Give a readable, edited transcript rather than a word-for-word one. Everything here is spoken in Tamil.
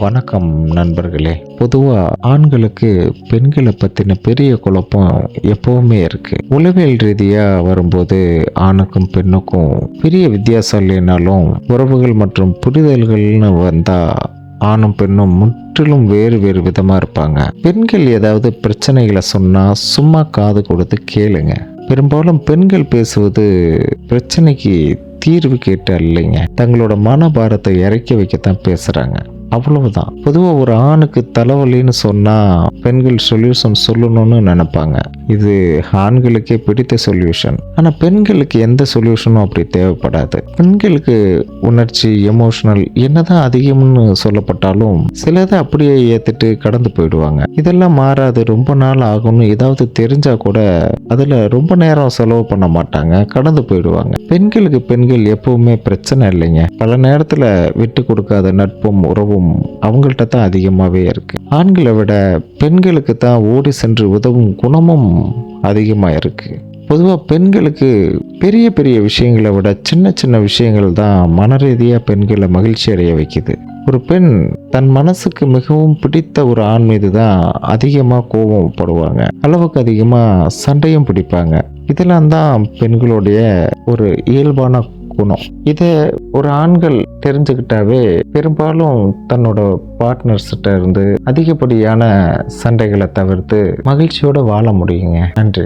வணக்கம் நண்பர்களே. பொதுவா ஆண்களுக்கு பெண்களை பத்தின பெரிய குழப்பம் எப்பவுமே இருக்கு. உளவியல் ரீதியா வரும்போது ஆணுக்கும் பெண்ணுக்கும் பெரிய வித்தியாசம் இல்லைனாலும் உறவுகள் மற்றும் புரிதல்கள்னு வந்தா ஆணும் பெண்ணும் முற்றிலும் வேறு வேறு விதமா இருப்பாங்க. பெண்கள் ஏதாவது பிரச்சனைகளை சொன்னா சும்மா காது கொடுத்து கேளுங்க. பெரும்பாலும் பெண்கள் பேசுவது பிரச்சனைக்கு தீர்வு கேட்டு இல்லைங்க, தங்களோட மனபாரத்தை இறக்கி வைக்கத்தான் பேசுறாங்க. அவ்வளவுதான். பொதுவாக ஒரு ஆணுக்கு தலைவலின்னு சொன்னால் பெண்கள் சொல்யூஷன் சொல்லணும்னு நினைப்பாங்க. இது ஆண்களுக்கே பிடித்த சொல்யூஷன். ஆனால் பெண்களுக்கு எந்த சொல்யூஷனும் அப்படி தேவைப்படாது. பெண்களுக்கு உணர்ச்சி, எமோஷனல் என்னதான் அதிகம்னு சொல்லப்பட்டாலும் சிலதை அப்படியே ஏற்றுட்டு கடந்து போயிடுவாங்க. இதெல்லாம் மாறாது, ரொம்ப நாள் ஆகும்னு ஏதாவது தெரிஞ்சா கூட அதில் ரொம்ப நேரம் செலவு பண்ண மாட்டாங்க, கடந்து போயிடுவாங்க. பெண்களுக்கு பெண்கள் எப்பவுமே பிரச்சனை இல்லைங்க. பல நேரத்தில் விட்டு கொடுக்காத நட்பும் உறவும் அவங்கள்ட்ட தான் அதிகமாகவே இருக்கு. ஆண்களை விட பெண்களுக்கு தான் ஓடி சென்று உதவும் குணமும் அதிகமாக இருக்கு. பொதுவாக பெண்களுக்கு பெரிய பெரிய விஷயங்களை விட சின்ன சின்ன விஷயங்கள் தான் மனரீதியாக பெண்களை மகிழ்ச்சி அடைய வைக்குது. ஒரு பெண் தன் மனசுக்கு மிகவும் பிடித்த ஒரு ஆண் மீது தான் அதிகமாக கோபப்படுவாங்க, அளவுக்கு அதிகமாக சண்டையும் பிடிப்பாங்க. இதெல்லாம் தான் பெண்களுடைய ஒரு இயல்பான குணம். இதை ஒரு ஆண்கள் தெரிஞ்சுக்கிட்டாவே பெரும்பாலும் தன்னோட பார்ட்னர்ஸ்கிட்ட இருந்து அதிகப்படியான சண்டைகளை தவிர்த்து மகிழ்ச்சியோட வாழ முடியுங்க. நன்றி.